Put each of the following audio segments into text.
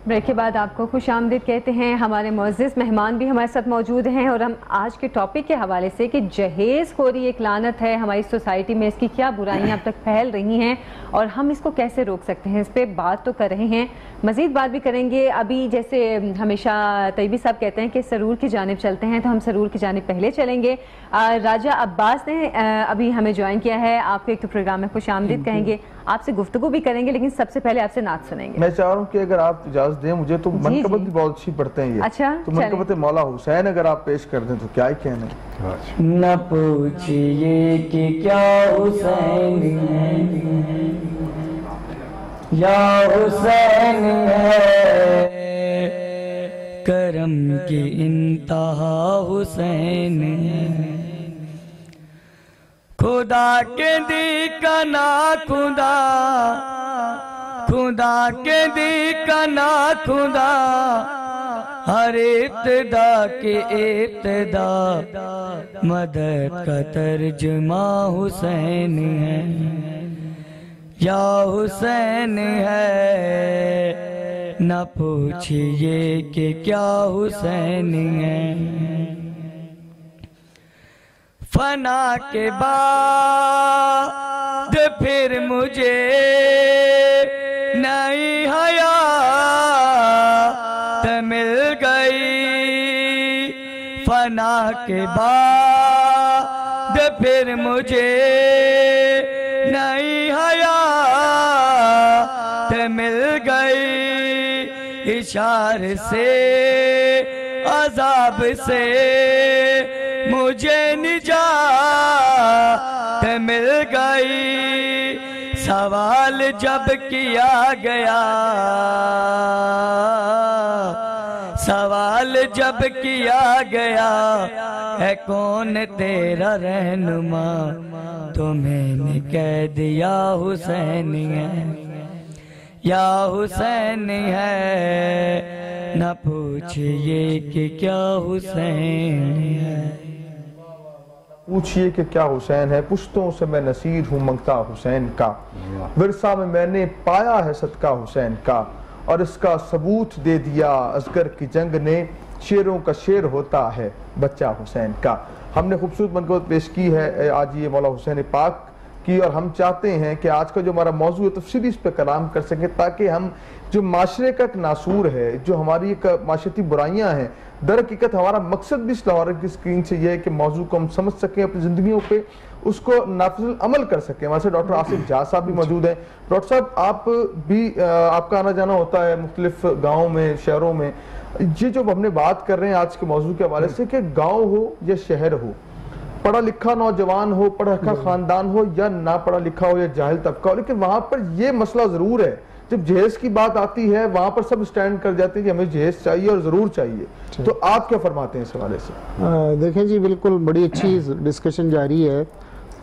Break के बाद आपको खुश आमदीद कहते हैं। हमारे मुअज़्ज़िज़ मेहमान भी हमारे साथ मौजूद हैं और हम आज के टॉपिक के हवाले से कि जहेज़ खोरी एक लानत है हमारी सोसाइटी में, इसकी क्या बुराइयां अब तक फैल रही हैं और हम इसको कैसे रोक सकते हैं, इस पर बात तो कर रहे हैं, मज़ीद बात भी करेंगे। अभी जैसे हमेशा तैयबी साहब कहते हैं कि सरूर की जानिब चलते हैं, तो हम सरूर की जानिब पहले चलेंगे। राजा अब्बास ने अभी हमें ज्वाइन किया है। आपको एक तो प्रोग्राम में खुश आमदीद कहेंगे, आपसे गुफ्तगू भी करेंगे, लेकिन सबसे पहले आपसे नात सुनेंगे। मैं चाह रहा हूँ कि अगर आप इजाजत दें मुझे, तो मनकबत भी बहुत अच्छी पढ़ते हैं ये। अच्छा, तो मनकबत मौला हुसैन अगर आप पेश कर दें तो क्या ही कहने। न पूछिए कि क्या हुसैन है या हुसैन है, करम की इंतहा हुसैन है। खुदा के दी का ना खुदा, खुदा के दी का ना खुदा, हर इब्तिदा के इब्तिदा, मदद का तर्जुमा हुसैन है या हुसैन है। न पूछिए कि क्या हुसैन है। फना के बाद फिर मुझे नई हयात मिल गई। फना के बाद फिर मुझे नई हयात मिल गई। इशारे से अजाब से मुझे निजात मिल गई। सवाल जब किया गया, सवाल जब किया गया, है कौन तेरा रहनुमा, तो मैंने कह दिया हुसैन है या हुसैन है। न पूछिए कि क्या हुसैन है। पूछिए कि क्या हुसैन है, पुश्तों से मैं नसीर हूँ मंगता हुसैन का। विरसा में मैंने पाया है सदका हुसैन का, और इसका सबूत दे दिया असगर की जंग ने, शेरों का शेर होता है बच्चा हुसैन का। हमने खूबसूरत मनकबत पेश की है आज ये मौला हुसैन पाक की, और हम चाहते हैं कि आज का जो हमारा मौजू है तफसीली इस पर कलाम कर सकें, ताकि हम जो माशरे का एक नासूर है, जो हमारी एक माशरती बुराइयां हैं, दर हकीकत हमारा मकसद भी इस लाहौर की स्क्रीन से यह है कि मौजू को हम समझ सकें, अपनी जिंदगियों पे उसको नाफिज अमल कर सकें। हमारे साथ डॉक्टर आसिफ झा साहब भी मौजूद हैं। डॉक्टर साहब, आप भी आपका आना जाना होता है मुख्तलिफ गाँव में, शहरों में। ये जो हमने बात कर रहे हैं आज के मौजू के हवाले से कि गाँव हो या शहर हो, पढ़ा लिखा नौजवान हो, पढ़ा लिखा खानदान हो या ना पढ़ा लिखा हो या जाहिल तबका हो, लेकिन वहां पर यह मसला जरूर है, जब जहेज की बात आती है वहां पर सब स्टैंड कर जाते हैं कि हमें जहेज चाहिए और जरूर चाहिए। तो आप क्या फरमाते हैं इस हवाले से? देखें जी, बिल्कुल बड़ी अच्छी डिस्कशन जारी है,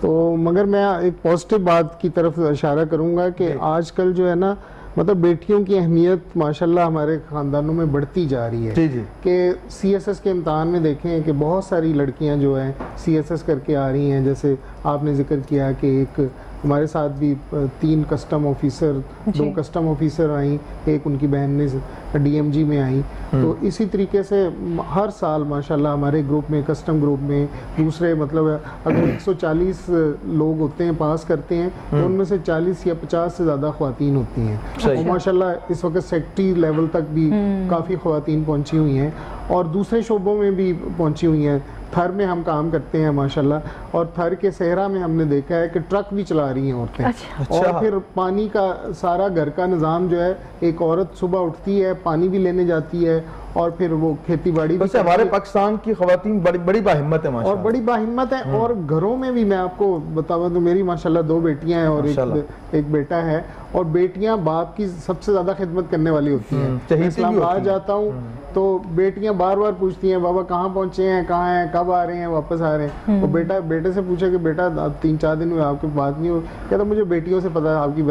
तो मगर मैं एक पॉजिटिव बात की तरफ इशारा करूंगा कि आजकल जो है ना, मतलब बेटियों की अहमियत माशाल्लाह हमारे ख़ानदानों में बढ़ती जा रही है। कि CSS के इम्तहान में देखें कि बहुत सारी लड़कियां जो हैं CSS करके आ रही हैं। जैसे आपने जिक्र किया कि एक हमारे साथ भी 3 कस्टम ऑफिसर, 2 कस्टम ऑफिसर आई, एक उनकी बहन ने DMG में आई। तो इसी तरीके से हर साल माशाल्लाह हमारे ग्रुप में, कस्टम ग्रुप में, दूसरे मतलब अगर 140 लोग होते हैं पास करते हैं, तो उनमें से 40 या 50 से ज़्यादा ख्वातीन होती हैं। और माशाल्लाह इस वक्त सेक्रेटरी लेवल तक भी काफ़ी ख्वातीन पहुंची हुई हैं और दूसरे शोबों में भी पहुंची हुई हैं। थर में हम काम करते हैं माशाल्लाह, और थर के सहरा में हमने देखा है कि ट्रक भी चला रही हैं औरतें। और फिर पानी का सारा घर का निज़ाम जो है, एक औरत सुबह उठती है, पानी भी लेने जाती है और फिर वो खेती बाड़ी भी। हमारे पाकिस्तान की ख़वातीन बड़ी बाहिम्मत है और बड़ी बाहिम्मत है। और घरों में भी मैं आपको बताऊं तो मेरी माशाल्लाह 2 बेटियां हैं और एक बेटा है, और बेटियां बाप की सबसे ज्यादा खिदमत करने वाली होती हैं। मैं इस्लामाबाद जाता हूँ तो बेटियां बार बार पूछती हैं बाबा कहाँ पहुंचे हैं, कहाँ हैं, कब आ रहे हैं, वापस आ रहे हैं। और बेटे से पूछा कि बेटा अब 3-4 दिन हुए आपके बात नहीं हो, कहता मुझे बेटियों से पता, आपकी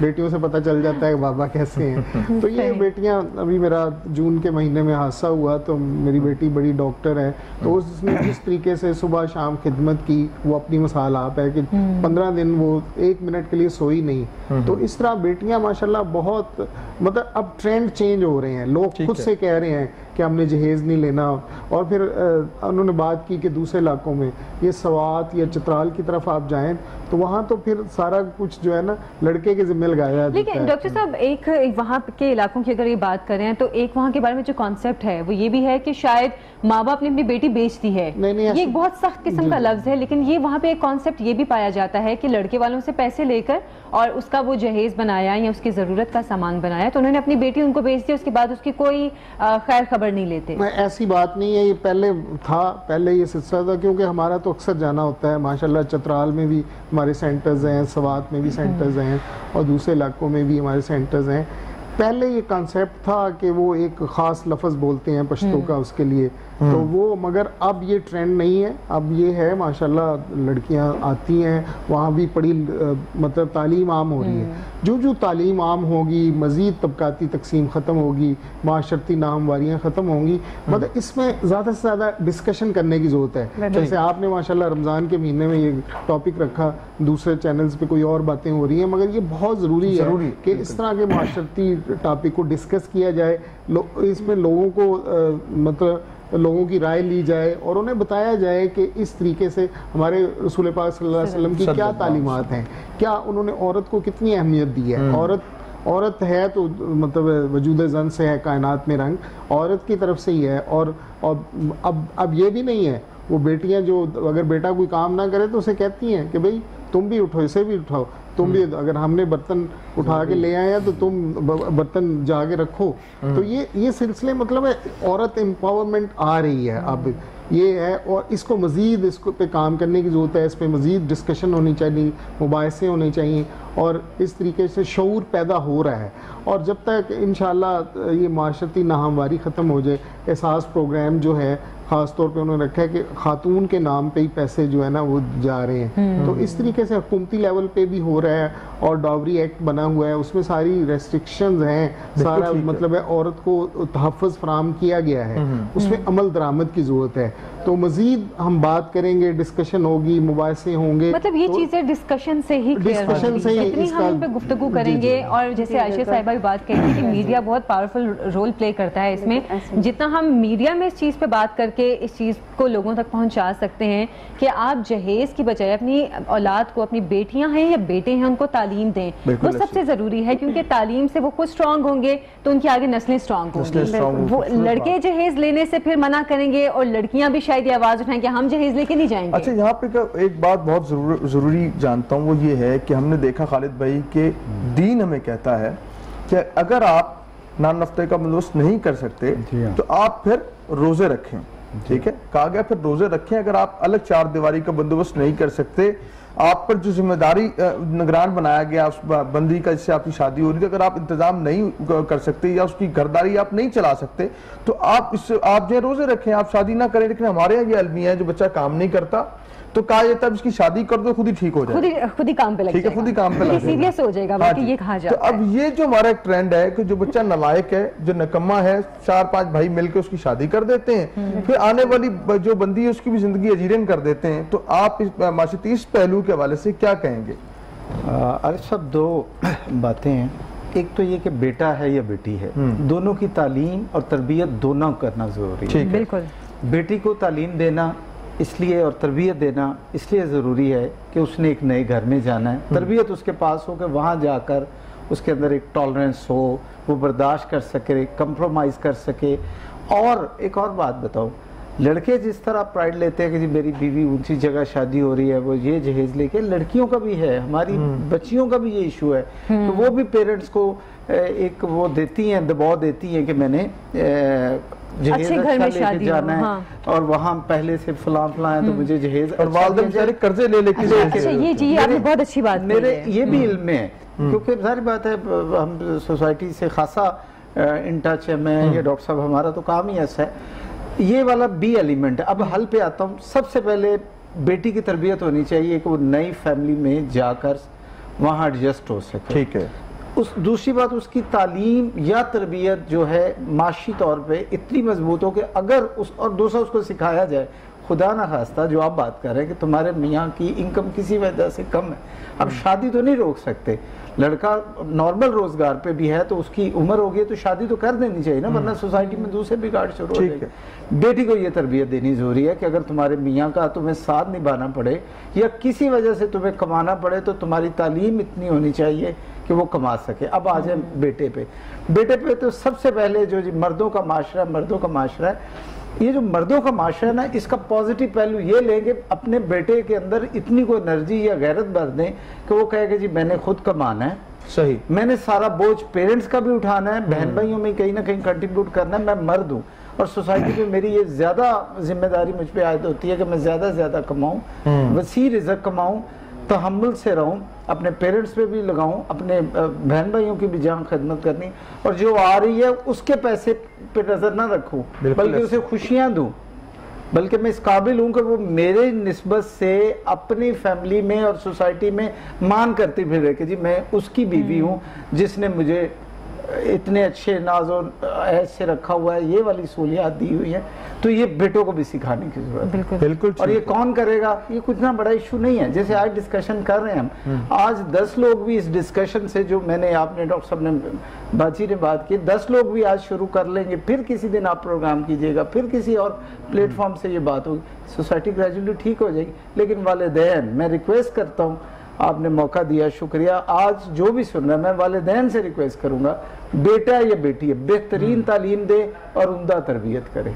बेटियों से पता चल जाता है बाबा कैसे हैं। तो ये बेटियां, अभी मेरा जून के महीने में हादसा हुआ तो मेरी बेटी बड़ी डॉक्टर है, तो उसने जिस तरीके से सुबह शाम खिदमत की वो अपनी मिसाल आप है कि 15 दिन वो 1 मिनट के लिए सोई नहीं। तो इस तरह बेटियां माशाल्लाह बहुत, मतलब अब ट्रेंड चेंज हो रहे हैं, लोग खुद से कह रहे हैं कि हमने जहेज नहीं लेना। और फिर उन्होंने बात की कि दूसरे इलाकों में ये सवात या चित्राल की तरफ आप जाएं तो वहाँ तो फिर सारा कुछ जो है ना लड़के के जिम्मे लगाया जाता है। लेकिन डॉक्टर साहब एक वहाँ के इलाकों की अगर ये बात करें तो एक वहाँ के बारे में जो कॉन्सेप्ट है वो ये भी है कि शायद माँ बाप ने अपनी बेटी बेचती है। नहीं, ये एक बहुत सख्त किस्म का लफ्ज है, लेकिन ये वहाँ पे एक कॉन्सेप्ट ये भी पाया जाता है कि लड़के वालों से पैसे लेकर और उसका वो जहेज बनाया या उसकी जरूरत का सामान बनाया, तो उन्होंने अपनी बेटी उनको बेच दी, उसके बाद उसकी कोई खैर खबर नहीं लेते। ऐसी बात नहीं है, ये पहले था, पहले ये सिलसिला था, क्योंकि हमारा तो अक्सर जाना होता है माशाल्लाह। चतराल में भी हमारे सेंटर्स हैं, सवात में भी सेंटर्स हैं और दूसरे इलाकों में भी हमारे सेंटर्स हैं। पहले ये कॉन्सेप्ट था कि वो एक ख़ास लफ्ज़ बोलते हैं पश्तो का उसके लिए, तो वो, मगर अब ये ट्रेंड नहीं है। अब ये है माशाल्लाह लड़कियां आती हैं, वहाँ भी पढ़ी मतलब तालीम आम हो रही है। जो तालीम आम होगी, मज़ीद तबकाती तकसीम ख़त्म होगी, माशरती नामवारियाँ ख़त्म होंगी, मतलब इसमें ज़्यादा से ज़्यादा डिस्कशन करने की ज़रूरत है। जैसे आपने माशाल्लाह रमज़ान के महीने में ये टॉपिक रखा, दूसरे चैनल्स पे कोई और बातें हो रही हैं, मगर ये बहुत ज़रूरी है कि इस तरह के माशरती टॉपिक को डिस्कस किया जाए, इसमें लोगों को मतलब लोगों की राय ली जाए और उन्हें बताया जाए कि इस तरीके से हमारे रसूल पाक सल्लल्लाहु अलैहि वसल्लम की क्या तालीमात हैं, क्या उन्होंने औरत को कितनी अहमियत दी है। औरत है तो मतलब वजूद ज़न से है, कायनात में रंग औरत की तरफ से ही है। और अब ये भी नहीं है, वो बेटियां जो अगर बेटा कोई काम ना करे तो उसे कहती हैं कि भाई तुम भी उठो, इसे भी उठाओ, तुम भी, अगर हमने बर्तन उठा के ले आए हैं तो तुम बर्तन जाके रखो। तो ये सिलसिले मतलब है औरत एम्पावरमेंट आ रही है अब, ये है। और इसको मज़ीद इसको पे काम करने की ज़रूरत है, इस पर मज़ीद डिस्कशन होनी चाहिए, मुबाहिसे होने चाहिए और इस तरीके से शऊर पैदा हो रहा है। और जब तक इंशाअल्लाह ये माशरती नाहमवारी ख़त्म हो जाए, एहसास प्रोग्राम जो है ख़ास तौर पे उन्होंने रखा है कि खातून के नाम पे ही पैसे जो है ना वो जा रहे हैं, तो इस तरीके से हुकूमती लेवल पे भी हो रहा है। और डावरी एक्ट बना हुआ है, उसमें सारी रेस्ट्रिक्शंस हैं, सारा मतलब है औरत को तहफ़्फ़ुज़ फराहम किया गया है, उसमें अमल दरामद की ज़रूरत है। तो मज़ीद हम बात करेंगे, डिस्कशन होगी, मुबाहिसे होंगे, मतलब ये चीज़ें डिस्कशन से ही डिस्कशन से ही इतनी हम इन पे गुफ्तगू करेंगे। और जैसे आयशा साहिबा भी बात कही थी कि मीडिया बहुत पावरफुल रोल प्ले करता है इसमें, जितना हम मीडिया में इस चीज़ पे बात करके इस चीज़ को लोगों तक पहुंचा सकते हैं कि आप जहेज की बजाय अपनी औलाद को, अपनी बेटियां हैं या बेटे हैं, उनको तालीम दें, वो सबसे ज़रूरी है, क्योंकि तालीम से वो खुद स्ट्रॉन्ग होंगे तो उनकी आगे नस्लें स्ट्रॉन्ग होंगी। वो लड़के जहेज लेने से फिर मना करेंगे और लड़कियां भी शायद ये आवाज़ उठाएं कि हम जहेज लेके नहीं जाएंगे। अच्छा, यहाँ पे एक बात बहुत जरूरी जानता हूँ, वो ये है कि हमने देखा खालिद भाई के दीन हमें कहता है कि अगर आप नान नफ्ते का बंदोबस्त नहीं कर सकते तो आप फिर रोजे रखें। ठीक है, कहा गया फिर रोजे रखें। अगर आप अलग चार दीवारी का बंदोबस्त नहीं कर सकते, आप पर जो जिम्मेदारी निगरान बनाया गया उस बंदी का, जिससे आपकी शादी हो रही थी, अगर आप इंतजाम नहीं कर सकते या उसकी घरदारी आप नहीं चला सकते तो आप जो रोजे रखें, आप शादी ना करें। लेकिन हमारे यहाँ ये अलमिया है, जो बच्चा काम नहीं करता तो कहा जाता है इसकी शादी कर दो, खुद ही ठीक हो जाए, खुद ही काम पे लग जाएगा, खुद ही काम पे लग सीरियस हो जाएगा, बाकी ये कहा जाता है। तो अब ये जो हमारा एक ट्रेंड है कि जो बच्चा नालायक है, जो नकम्मा है, 4-5 भाई मिलकर उसकी शादी कर देते हैं, फिर आने वाली जो बंदी है उसकी भी जिंदगी अजीरन कर देते हैं। तो आप इस माशरती इस पहलू के हवाले से क्या कहेंगे? अरे सब दो बातें हैं, एक तो ये कि बेटा है या बेटी है, दोनों की तालीम और तरबियत दोनों करना जरूरी है। बिल्कुल, बेटी को तालीम देना इसलिए और तरबियत देना इसलिए ज़रूरी है कि उसने एक नए घर में जाना है, तरबियत उसके पास हो कि वहाँ जाकर उसके अंदर एक टॉलरेंस हो, वो बर्दाश्त कर सके, कंप्रोमाइज़ कर सके। और एक और बात बताओ, लड़के जिस तरह प्राइड लेते हैं कि जी मेरी बीवी ऊंची जगह शादी हो रही है, वो ये जहेज लेके, लड़कियों का भी है, हमारी बच्चियों का भी ये इशू है। तो वो भी पेरेंट्स को एक वो देती हैं, दबाव देती हैं कि मैंने जहेज अच्छा लेके जाना है, हाँ। और वहाँ पहले से फलां है तो मुझे जहेज, और वालिदैन बेचारे कर्जे ले लेके। अच्छा, ये जी आपने बहुत अच्छी बात मेरे ये भी इल्म में है, क्योंकि सारी बात है हम सोसाइटी से खासा इन टच है मैं, ये डॉक्टर साहब हमारा तो काम ही ऐसा है, ये वाला बी एलिमेंट है। अब हल पे आता हूँ। सबसे पहले बेटी की तरबियत होनी चाहिए कि वो नई फैमिली में जाकर वहाँ एडजस्ट हो सके। ठीक है। उस दूसरी बात, उसकी तालीम या तरबियत जो है माशी तौर पे इतनी मजबूत हो कि अगर उस, और दूसरा उसको सिखाया जाए, खुदा ना खास्ता जो आप बात कर रहे हैं कि तुम्हारे मियाँ की इनकम किसी वजह से कम है, अब शादी तो नहीं रोक सकते, लड़का नॉर्मल रोजगार पे भी है तो उसकी उम्र हो गई तो शादी तो कर देनी चाहिए ना, वरना सोसाइटी में दूसरे बिगाड़ शुरू हो जाएंगे। बेटी को ये तरबियत देनी जरूरी है कि अगर तुम्हारे मियाँ का तुम्हें साथ निभाना पड़े या किसी वजह से तुम्हें कमाना पड़े तो तुम्हारी तालीम इतनी होनी चाहिए कि वो कमा सके। अब आ जाए बेटे पे। बेटे पे तो सबसे पहले जो मर्दों का माशरा है, ये जो मर्दों का माशरा है ना, इसका पॉजिटिव पहलू ये लेंगे, अपने बेटे के अंदर इतनी कोई एनर्जी या गैरत भर दें कि वो कहे कि जी मैंने खुद कमाना है, सही, मैंने सारा बोझ पेरेंट्स का भी उठाना है, बहन भाइयों में कहीं ना कहीं कंट्रीब्यूट करना है, मैं मर्द हूँ और सोसाइटी में मेरी ये ज्यादा जिम्मेदारी मुझ पे आयद होती है कि मैं ज्यादा से ज्यादा कमाऊं, वसी रिज़्क़ कमाऊं, तहम्मुल से रहूं, अपने पेरेंट्स पे भी लगाऊं, अपने बहन भाइयों की भी जहाँ खिदमत करनी, और जो आ रही है उसके पैसे पे नजर ना रखूं, बल्कि उसे खुशियां दूं, बल्कि मैं इस काबिल हूं कि वो मेरे निस्बत से अपनी फैमिली में और सोसाइटी में मान करती फिरे कि जी मैं उसकी बीवी हूं जिसने मुझे इतने अच्छे नाज और ऐश से रखा हुआ है, ये वाली सहूलियात दी हुई है। तो ये बेटों को भी सिखाने की जरूरत है। बिल्कुल। और ये कौन करेगा, ये कुछ ना बड़ा इशू नहीं है। जैसे आज डिस्कशन कर रहे हैं हम, आज 10 लोग भी इस डिस्कशन से, जो मैंने आपने डॉक्टर साहब ने बाजी ने बात की, 10 लोग भी आज शुरू कर लेंगे, फिर किसी दिन आप प्रोग्राम कीजिएगा, फिर किसी और प्लेटफॉर्म से ये बात होगी, सोसाइटी ग्रेजुअली ठीक हो जाएगी। लेकिन वालिदैन, मैं रिक्वेस्ट करता हूँ, आपने मौका दिया, शुक्रिया। आज जो भी सुन रहा है, मैं वालिदैन से रिक्वेस्ट करूंगा, बेटा या बेटी है, बेहतरीन तालीम दे और उम्दा तरबियत करे,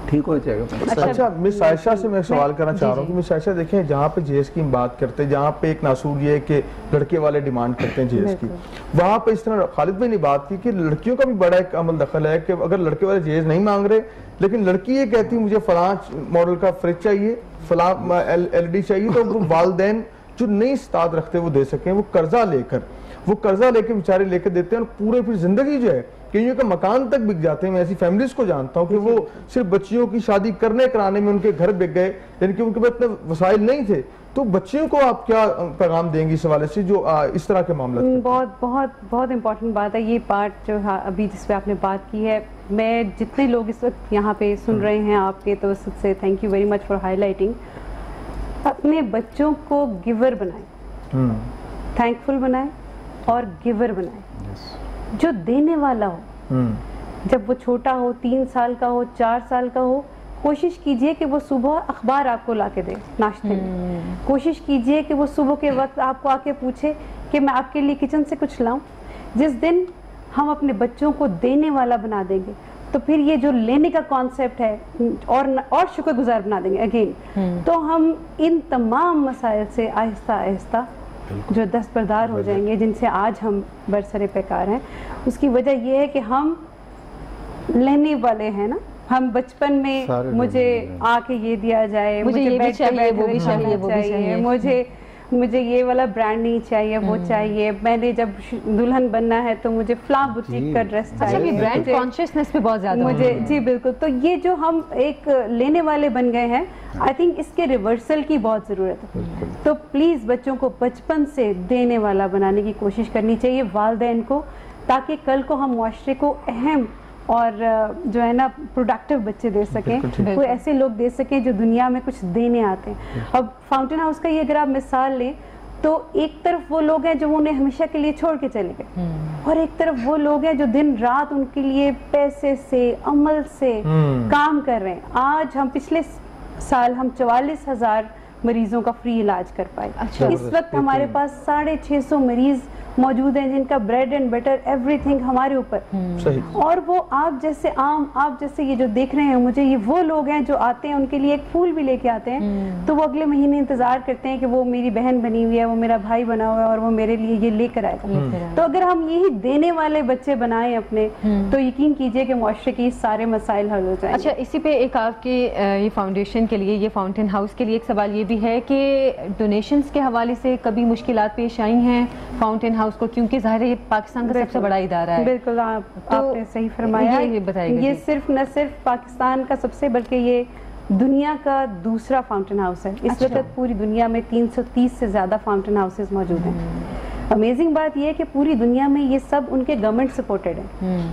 ठीक हो जाएगा। अच्छा, मिस आयशा से मैं सवाल करना चाह रहा हूँ कि मिस आयशा देखें, जहाँ पे जेएस की हम बात करते हैं, जहाँ पे एक नासूर ये है कि लड़के वाले डिमांड करते हैं जेएस की, वहाँ पे इस तरह खालिद भाई ने बात की कि लड़कियों का भी बड़ा एक अमल दखल है कि अगर लड़के वाले जेएस नहीं मांग रहे, लेकिन लड़की ये कहती है मुझे फलां मॉडल का फ्रिज चाहिए, फलां LED चाहिए, तो वो वालिदैन जो नई इस्ताद रखते हैं वो दे सकें, वो कर्जा लेकर बेचारे लेकर देते हैं, और पूरे फिर जिंदगी जो है कईयों का मकान तक बिक जाते हैं। मैं ऐसी फैमिलीज को जानता हूँ कि वो सिर्फ बच्चियों की शादी करने कराने में उनके घर बिक गए, यानी कि उनके पास इतने वसाइल नहीं थे। तो बच्चियों को आप क्या पैगाम देंगी इस हवाले से जो इस तरह के मामले? बहुत बहुत बहुत इंपॉर्टेंट बात है ये पार्ट जो अभी जिस पे आपने बात की है। मैं जितने लोग इस वक्त यहाँ पे सुन रहे हैं आपके, तो उससे thank you very much for highlighting. अपने बच्चों को गिवर बनाएं, थैंकफुल बनाएं और गिवर बनाएं, जो देने वाला हो। जब वो छोटा हो, 3 साल का हो, 4 साल का हो, कोशिश कीजिए कि वो सुबह अखबार आपको लाके दे नाश्ते में। कोशिश कीजिए कि वो सुबह के वक्त आपको आके पूछे कि मैं आपके लिए किचन से कुछ लाऊं। जिस दिन हम अपने बच्चों को देने वाला बना देंगे, तो फिर ये जो लेने का कॉन्सेप्ट है और शुक्रगुजार बना देंगे अगेन, तो हम इन तमाम मसाइल से आहिस्ता आहिस्ता जो दस्तबरदार हो जाएंगे, जिनसे आज हम बरसरे पैकार हैं। उसकी वजह यह है कि हम लेने वाले हैं ना। हम बचपन में मुझे आके ये दिया जाए, मुझे ये भी चाहिए, वो भी चाहिए, वो भी चाहिए, मुझे ये वाला ब्रांड नहीं चाहिए, वो चाहिए, मैंने जब दुल्हन बनना है तो मुझे फ्ला बुटीक का ड्रेस चाहिए। अच्छा, ये ब्रांड कॉन्शियसनेस पे बहुत ज्यादा मुझे, जी बिल्कुल। तो ये जो हम एक लेने वाले बन गए हैं, आई थिंक इसके रिवर्सल की बहुत ज़रूरत है। तो प्लीज़ बच्चों को बचपन से देने वाला बनाने की कोशिश करनी चाहिए, वालिदैन को, ताकि कल को हम मुआशरे को अहम और जो है ना प्रोडक्टिव बच्चे दे सकें, कोई ऐसे लोग दे सकें जो दुनिया में कुछ देने आते हैं। अब फाउंटेन हाउस का ये अगर आप मिसाल लें, तो एक तरफ वो लोग हैं जो उन्हें हमेशा के लिए छोड़ के चले गए, और एक तरफ वो लोग हैं जो दिन रात उनके लिए पैसे से, अमल से काम कर रहे हैं। आज हम पिछले साल हम 44,000 मरीजों का फ्री इलाज कर पाए। अच्छा, इस वक्त हमारे पास 650 मरीज मौजूद हैं जिनका ब्रेड एंड बटर एवरीथिंग हमारे ऊपर। और वो आप जैसे आप जैसे ये जो देख रहे हैं मुझे, ये वो लोग हैं जो आते हैं, उनके लिए एक फूल भी लेके आते हैं, तो वो अगले महीने इंतजार करते हैं कि वो मेरी बहन बनी हुई है, वो मेरा भाई बना हुआ है और वो मेरे लिए ये लेकर आएगा। तो अगर हम यही देने वाले बच्चे बनाए अपने, तो यकीन कीजिए कि मुआशरे के सारे मसाइल हल हो जाएंगे। अच्छा, इसी पे एक आपके ये फाउंडेशन के लिए, ये फाउंटेन हाउस के लिए एक सवाल ये भी है कि डोनेशंस के हवाले से कभी मुश्किलात पेश आई हैं फाउंटेन हाउस को, क्योंकि ज़ाहिर है ये पाकिस्तान का सबसे बड़ा इदारा है। बिल्कुल, आपने सही फरमाया। ये सिर्फ न सिर्फ पाकिस्तान का सबसे, बल्कि ये दुनिया का दूसरा फाउंटेन हाउस है। इस वक्त पूरी दुनिया में 330 से ज़्यादा फाउंटेन हाउसेज मौजूद हैं। अमेजिंग बात यह है कि पूरी दुनिया में ये सब उनके गवर्नमेंट सपोर्टेड है,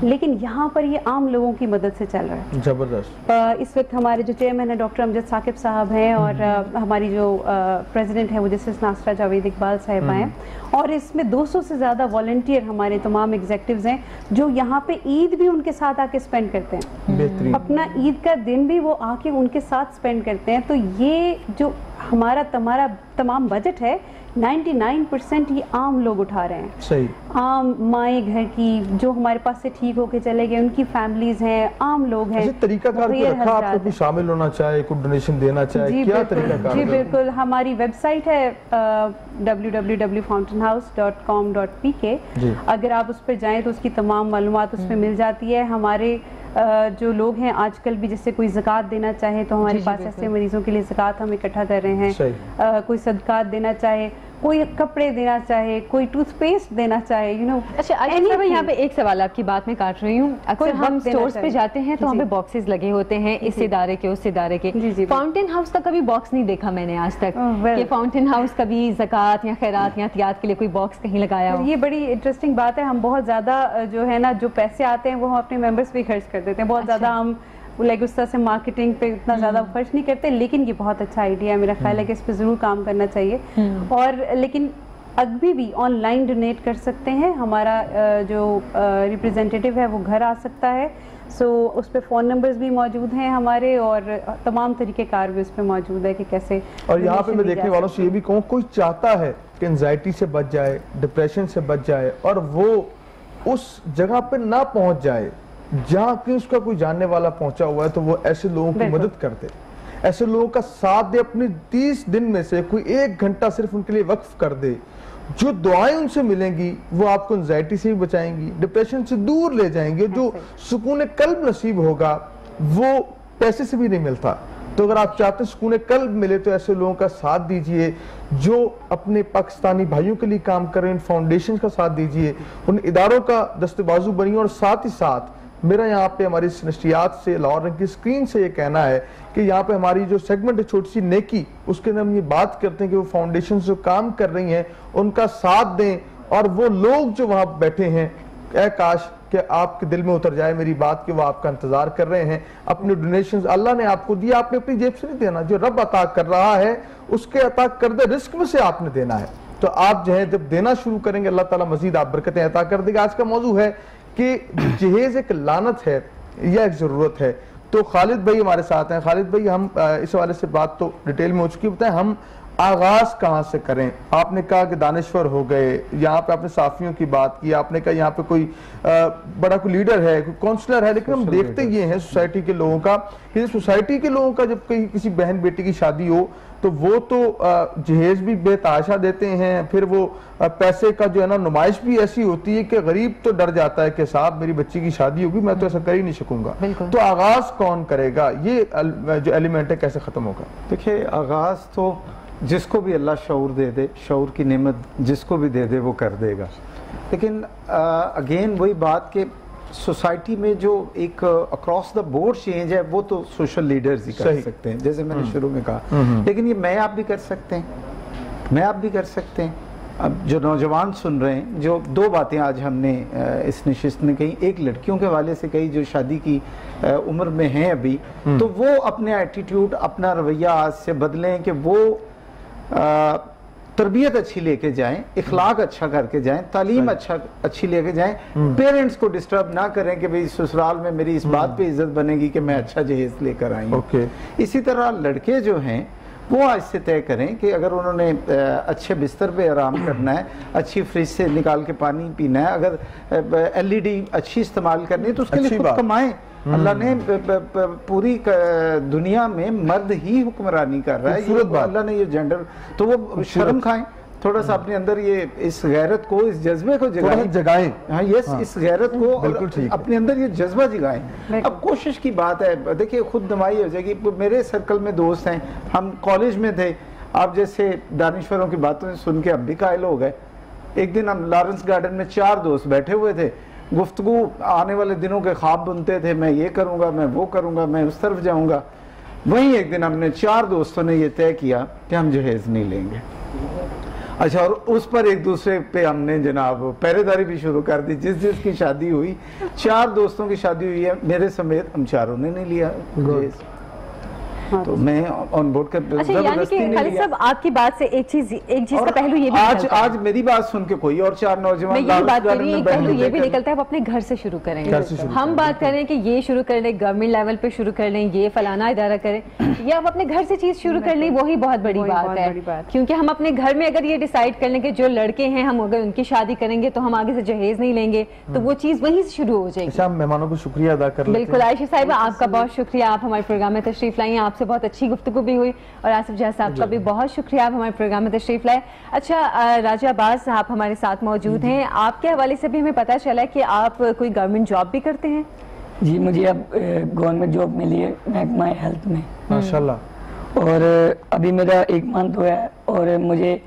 लेकिन यहाँ पर ये आम लोगों की मदद से चल रहा है। जबरदस्त। इस वक्त हमारे जो चेयरमैन है डॉक्टर अमजद साकिब साहब हैं, और हमारी जो प्रेसिडेंट है वो जस्टिस नासरा जावेद इकबाल साहिबा हैं, और इसमें 200 से ज़्यादा वॉलंटियर हमारे तमाम एग्जीक्यूटिव्स हैं जो यहाँ पे ईद भी उनके साथ आके स्पेंड करते हैं। अपना ईद का दिन भी वो आके उनके साथ स्पेंड करते हैं। तो ये जो हमारा तमाम बजट है 99% ये आम लोग उठा रहे हैं। सही। आम माएँ घर की जो हमारे पास से ठीक होके चले गए, उनकी फैमिलीज हैं, आम लोग हैं। तरीकाकार को रखा, आपको कोई शामिल होना चाहे, कोई डोनेशन देना चाहे, क्या तरीकाकार? जी बिल्कुल, हमारी वेबसाइट है www.fountainhouse.com.pk। अगर आप उस पर जाएं तो उसकी तमाम मालूमात उस पर मिल जाती है। हमारे जो लोग हैं आजकल भी, जैसे कोई ज़कात देना चाहे तो हमारे पास ऐसे मरीजों के लिए ज़कात हम इकट्ठा कर रहे हैं। कोई सदकात देना चाहे, कोई कपड़े देना चाहे, कोई टूथपेस्ट देना चाहे, अच्छा यहाँ पे एक सवाल आपकी बात में काट रही हूँ। अक्सर हम स्टोर्स पे जाते हैं तो वहाँ पे बॉक्सेस लगे होते हैं, इस इदारे के उस इदारे के। फाउंटेन हाउस का कभी बॉक्स नहीं देखा मैंने आज तक कि फाउंटेन हाउस कभी ज़कात या खैरात या तियात के लिए कोई बॉक्स कहीं लगाया हो। ये बड़ी इंटरेस्टिंग बात है। हम बहुत ज़्यादा जो है ना, जो पैसे आते हैं वो हम अपने मेंबर्स पे खर्च कर देते हैं। बहुत ज़्यादा हम लाइक उस तरह से मार्केटिंग पे इतना ज़्यादा खर्च नहीं करते, लेकिन ये बहुत अच्छा आइडिया है। मेरा ख्याल है कि इस पर ज़रूर काम करना चाहिए। और लेकिन अभी भी ऑनलाइन डोनेट कर सकते हैं। हमारा जो रिप्रेजेंटेटिव है वो घर आ सकता है। उस पर फ़ोन नंबर्स भी मौजूद हैं हमारे, और तमाम तरीक़ेकार भी उस पर मौजूद है कि कैसे। और यहाँ पे मैं देखने वालों से ये भी कहूँ, कोई चाहता है कि एंजाइटी से बच जाए, डिप्रेशन से बच जाए, और वो उस जगह पे ना पहुँच जाए जहाँ कि उसका कोई जानने वाला पहुंचा हुआ है, तो वो ऐसे लोगों की मदद कर दे, ऐसे लोगों का साथ दे। अपने 30 दिन में से कोई 1 घंटा सिर्फ उनके लिए वक्फ कर दे। जो दुआएं उनसे मिलेंगी वो आपको एंजाइटी से भी बचाएंगी, डिप्रेशन से दूर ले जाएंगे। जो सुकून कल्ब नसीब होगा वो पैसे से भी नहीं मिलता। तो अगर आप चाहते हैं सुकून कल्ब मिले तो ऐसे लोगों का साथ दीजिए जो अपने पाकिस्तानी भाइयों के लिए काम कर रहे हैं। फाउंडेशन का साथ दीजिए, उन इदारों का दस्तबाजू बनिए। और साथ ही साथ मेरा यहाँ पे हमारी नशियात से, लाहौर रंग की स्क्रीन से ये कहना है कि यहाँ पे हमारी जो सेगमेंट है छोटी सी नेकी, उसके अंदर हम ये बात करते हैं कि वो फाउंडेशन जो काम कर रही हैं उनका साथ दें। और वो लोग जो वहाँ बैठे हैं, काश कि आपके दिल में उतर जाए मेरी बात कि वो आपका इंतजार कर रहे हैं। अपने डोनेशंस अल्लाह ने आपको दिया, आपने अपनी जेब से नहीं देना। जो रब अता कर रहा है उसके अता करदे रिस्क में से आपने देना है। तो आप जो है जब देना शुरू करेंगे अल्लाह ताला मजीद आप बरकतें अता कर देगा। आज का मौजू है कि जहेज एक लानत है या एक जरूरत है। तो खालिद भाई हमारे साथ हैं। खालिद भाई, हम इस हवाले से बात तो डिटेल में हो चुकी, बताएं हम आगाज कहाँ से करें? आपने कहा कि दानिश्वर हो गए, यहाँ पे आपने साफियों की बात की, आपने कहा यहाँ पे कोई बड़ा कोई लीडर है, कोई काउंसलर है, लेकिन हम देखते ये हैं सोसाइटी के लोगों का कि सोसाइटी के लोगों का जब कहीं किसी बहन बेटी की शादी हो तो वो तो जहेज भी बेताशा देते हैं। फिर वो पैसे का जो है ना नुमाइश भी ऐसी होती है कि गरीब तो डर जाता है कि साहब मेरी बच्ची की शादी होगी, मैं तो ऐसा कर ही नहीं सकूंगा। तो आगाज कौन करेगा? ये जो एलिमेंट है कैसे खत्म होगा? देखिए, आगाज तो जिसको भी अल्लाह शऊर दे दे, शऊर की नेमत जिसको भी दे दे वो कर देगा। लेकिन अगेन वही बात कि सोसाइटी में जो एक अक्रॉस द बोर्ड चेंज है वो तो सोशल लीडर्स ही कर सकते हैं, जैसे मैंने शुरू में कहा। लेकिन ये मैं आप भी कर सकते हैं, मैं आप भी कर सकते हैं। अब जो नौजवान सुन रहे हैं, जो 2 बातें आज हमने इस नशिस्त में कही, एक लड़कियों के हवाले से कही जो शादी की उम्र में हैं अभी, तो वो अपने एटीट्यूड, अपना रवैया आज से बदलें कि वो तरबियत अच्छी लेके जाएं, इखलाक अच्छा करके जाएं, तालीम अच्छी लेके जाएं। पेरेंट्स को डिस्टर्ब ना करें कि भाई ससुराल में मेरी इस बात पे इज्जत बनेगी कि मैं अच्छा जहेज लेकर आई हूं। इसी तरह लड़के जो हैं वो आज से तय करें कि अगर उन्होंने अच्छे बिस्तर पे आराम करना है, अच्छी फ्रिज से निकाल के पानी पीना है, अगर LED अच्छी इस्तेमाल करनी है तो उसके लिए खुद कमाएं। अल्लाह ने पूरी दुनिया में मर्द ही हुक्मरानी कर रहा है, अल्लाह ने ये जेंडर, तो वो शर्म खाएं थोड़ा सा अपने अंदर, ये इस गैरत को, इस जज्बे को जगाएं। हाँ, यस, इस गैरत को अपने अंदर ये जज्बा जगाएं। अब कोशिश की बात है, देखिए खुद नुमाई हो जाएगी। मेरे सर्कल में दोस्त हैं, हम कॉलेज में थे, आप जैसे दानिश्वरों की बातों से सुन के अब भी कायल हो गए। एक दिन हम लॉरेंस गार्डन में 4 दोस्त बैठे हुए थे, गुफ्तगू आने वाले दिनों के ख्वाब बुनते थे, मैं ये करूँगा, मैं वो करूँगा, मैं उस तरफ जाऊँगा। वहीं एक दिन हमने 4 दोस्तों ने ये तय किया कि हम जहेज़ नहीं लेंगे। अच्छा, और उस पर एक दूसरे पे हमने जनाब पहरेदारी भी शुरू कर दी। जिस जिसकी शादी हुई, 4 दोस्तों की शादी हुई है, मेरे समेत हम चारों ने नहीं लिया जहेज़। तो मैं ऑन बोर्ड कर अच्छा, यानी कि खालिद साहब आपकी बात से एक चीज का पहलू ये भी आज मेरी बात सुन के कोई और 4 नौजवान ये बात करिए, एक पहलू ये भी निकलता है आप अपने घर से शुरू करेंगे। हम बात करें कि ये शुरू कर लें, गवर्नमेंट लेवल पे शुरू कर लें, ये फलाना इदारा करें, या आप अपने घर से चीज शुरू कर लें, वही बहुत बड़ी बात है। क्योंकि हम अपने घर में अगर ये डिसाइड कर लें कि जो लड़के हैं हम अगर उनकी शादी करेंगे तो हम आगे से जहेज नहीं लेंगे, तो वो चीज वहीं से शुरू हो जाएगी। अच्छा, मेहमानों को शुक्रिया अदा कर लेते हैं। बिल्कुल आयशा साहिबा, आपका बहुत शुक्रिया, आप हमारे प्रोग्राम में तशरीफ लाई, आपसे बहुत अच्छी गुफ्तगू भी हुई। और आसिफ जहा साहब का भी बहुत शुक्रिया, आप हमारे प्रोग्राम में तशरीफ लाए। अच्छा, राजा अब्बास साहब हमारे साथ मौजूद हैं, आपके हवाले से भी हमें पता चला कि आप कोई गवर्नमेंट जॉब भी करते हैं। जी, मुझे अब गवर्नमेंट जॉब मिली है महकमा हेल्थ में, माशाल्लाह। और अभी मेरा 1 मंथ हुआ है, और मुझे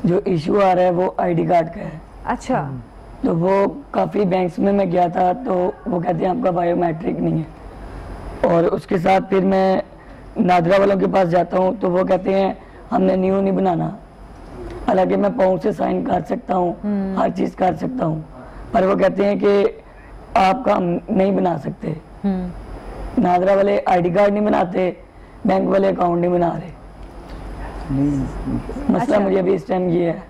जो इशू आ रहा है वो आईडी कार्ड का है। अच्छा। तो वो काफ़ी बैंक्स में मैं गया था, तो वो कहते हैं आपका बायोमेट्रिक नहीं है, और उसके साथ फिर मैं नादरा वालों के पास जाता हूँ तो वो कहते हैं हमने न्यू नहीं बनाना। हालांकि मैं पाउंड से साइन कर सकता हूँ, हर चीज़ कर सकता हूँ, पर वो कहते हैं कि आपका हम नहीं बना सकते। नादरा वाले आईडी कार्ड नहीं बनाते, बैंक वाले अकाउंट नहीं बना रहे। मसला मुझे अभी इस टाइम ये है।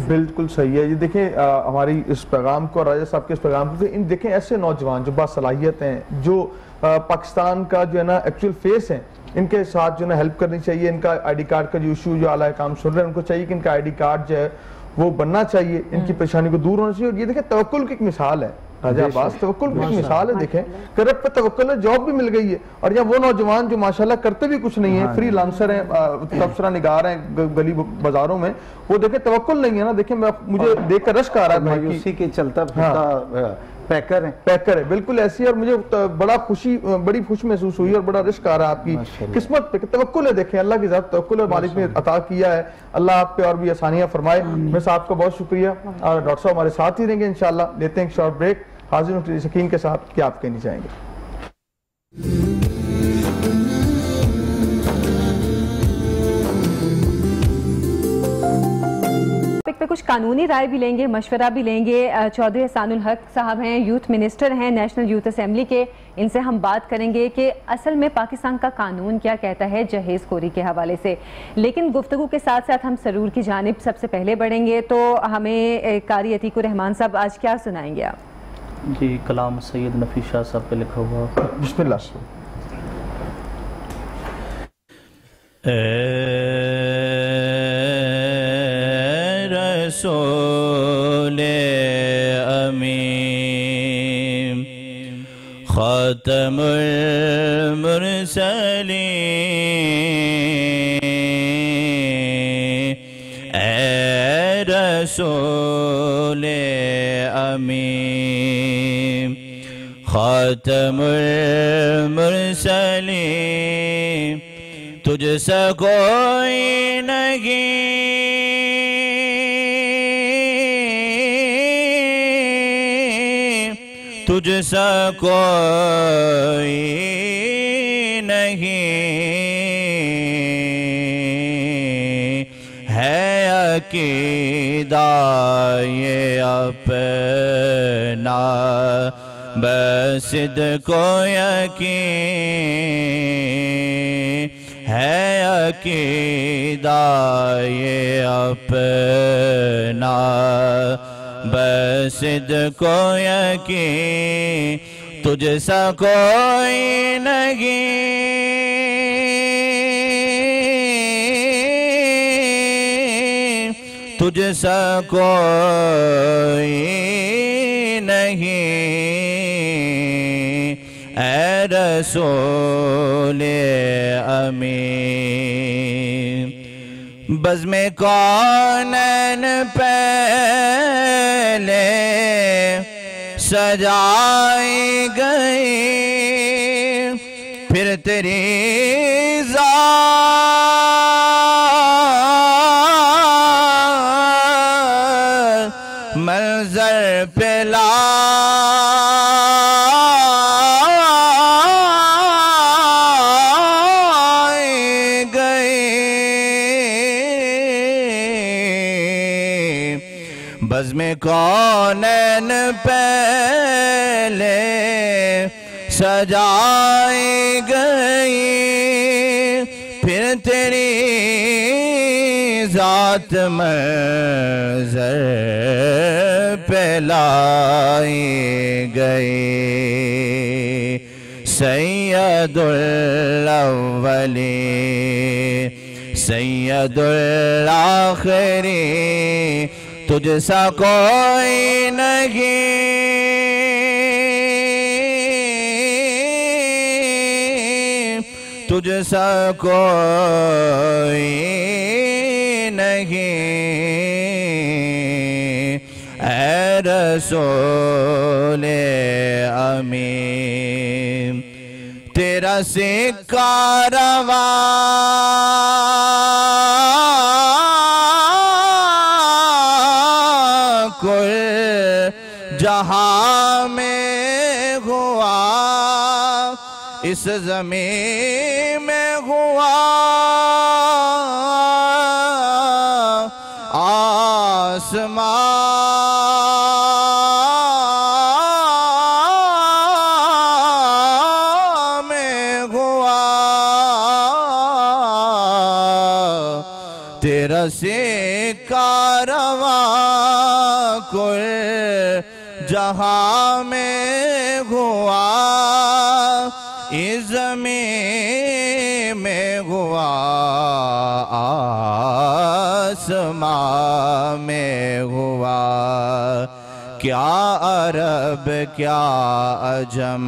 बिल्कुल सही है। ये देखें, हमारी इस पैगाम को, राजा साहब के इस पैगाम को, इन देखें ऐसे नौजवान जो बासलाहियत हैं, जो पाकिस्तान का जो है ना एक्चुअल फेस है, इनके साथ जो है ना हेल्प करनी चाहिए। इनका आईडी कार्ड का जो इशू जो आला काम सुन रहे हैं, उनको चाहिए कि इनका आईडी कार्ड जो है वो बनना चाहिए, इनकी परेशानी को दूर होना चाहिए। और ये देखें, तवक्कुल की एक मिसाल है राजा अब्बास, तवक्कुल की एक मिसाल है। देखें, करब पे तवक्कुल है, जॉब भी मिल गई है। और यहाँ वो नौजवान जो माशाल्लाह करते भी कुछ नहीं है, फ्री लांसर हैं, तबसरा निगार हैं गली बाजारों में, वो देखें तवक्कुल नहीं है ना। देखें, मुझे देखकर रश्क आ रहा है भाई, उसी के चलता फिरता पैकर है, बिल्कुल ऐसी। और मुझे बड़ी खुशी महसूस हुई और बड़ा रिस्क आ रहा है आपकी किस्मत पे, तवक्कुल है। देखें, अल्लाह की ज़ात तवक्कुल और मालिक ने अता किया है, अल्लाह आप पे और भी आसानियां फरमाए। मैं साहब का बहुत शुक्रिया, और डॉक्टर साहब हमारे साथ ही रहेंगे इंशाल्लाह। लेते हैं एक शॉर्ट ब्रेक, हाजिर यकीन के साथ क्या आप कहना चाहेंगे। पे कुछ कानूनी राय भी लेंगे, मशवरा भी लेंगे। चौधरी एहसानुल हक साहब हैं, यूथ मिनिस्टर हैं नेशनल यूथ असेंबली के। इनसे हम बात करेंगे कि असल में पाकिस्तान का कानून क्या कहता है जहेज खोरी के हवाले से। लेकिन गुफ्तगू के साथ साथ हम सरूर की जानिब सबसे पहले बढ़ेंगे, तो हमें कारी अतीकुर रहमान साहब आज क्या सुनाएंगे आप? जी, कलाम सैयद नफीस शाह साहब पे लिखा हुआ। बिस्मिल्लाह। रसूले अमीन ख़ातमुल मुरसलीन, ए रसूले अमीन ख़ातमुल मुरसलीन, तुझसे कोई नहीं तुझसा कोई नहीं है अकीदा ये अपना, बसिद को यकीन है अकीदा ये अपना, बसिद को यकीन तुझसा कोई नहीं तुझसा कोई नहीं ए रसूले अमीन। बज़्मे कौनैन पहले सजाई गई, फिर तेरी ज़ात बज़्म कौनैन पहले सजाई गई, फिर तेरी ज़ात मंज़र पे लाई गई। सैयदुल अव्वलीन सैयदुल आखिरीन, तुझसा कोई नहीं, तुझसा कोई नहीं। ऐ रसूले अमीन, तेरा सिक्का रवा कुल जहां में हुआ, इस ज़मीन में हुआ, आसमां में हुआ, तेरा सिक्का रवा कुल जहां में हुआ, इस ज़मीन में हुआ, आसमां में हुआ। क्या अरब क्या अजम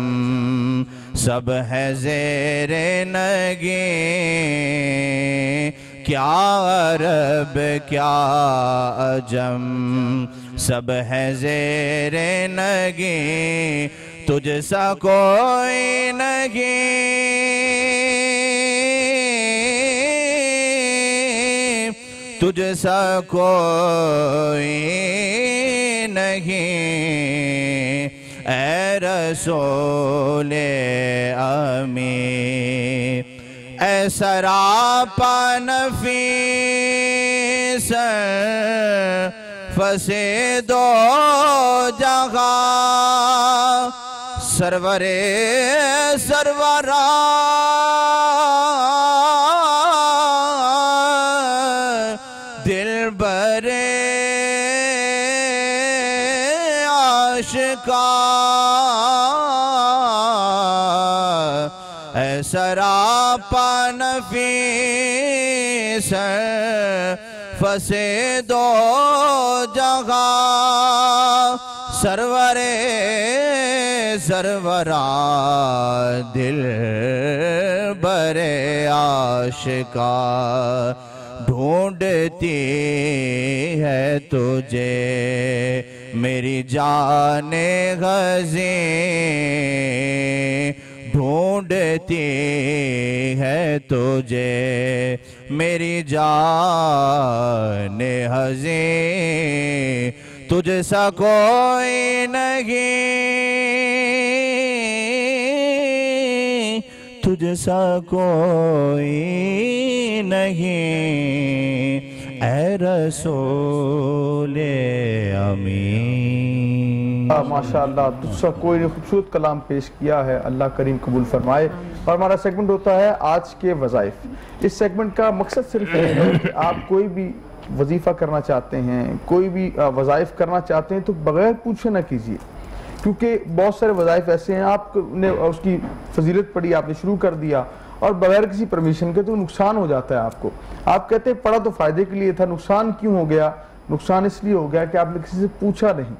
सब है ज़ेरे नगी, क्या अरब क्या अजम सब है ज़ेरे नगी, तुझसा कोई नहीं, तुझसा कोई नहीं। ऐ रसूले अमीन, ऐ सरापा नफीस फसे दो जगह, सरवरे सरवरा दिल बरे आशिका, ऐ सरापा नफीस फसे दो जगह, सरवरे सरवरा दिल बरे आशिका, ढूंढती है तुझे मेरी जाने गज़ी, ढूंढती है तुझे मेरी जाने हज़ी, तुझसा कोई नहीं, तुझसा कोई नहीं। ऐ रसूले अमीन। माशाअल्लाह, तुझसा कोई ने खूबसूरत कलाम पेश किया है, अल्लाह करीम कबूल फरमाए। और हमारा सेगमेंट होता है आज के वज़ाइफ। इस सेगमेंट का मकसद सिर्फ ये है कि आप कोई भी वजीफ़ा करना चाहते हैं, कोई भी वज़ाइफ करना चाहते हैं तो बग़ैर पूछे ना कीजिए, क्योंकि बहुत सारे वज़ाइफ ऐसे हैं आपने उसकी फजीलत पढ़ी, आपने शुरू कर दिया और बगैर किसी परमिशन के, तो नुकसान हो जाता है आपको। आप कहते हैं पढ़ा तो फ़ायदे के लिए था, नुकसान क्यों हो गया? नुकसान इसलिए हो गया कि आपने किसी से पूछा नहीं।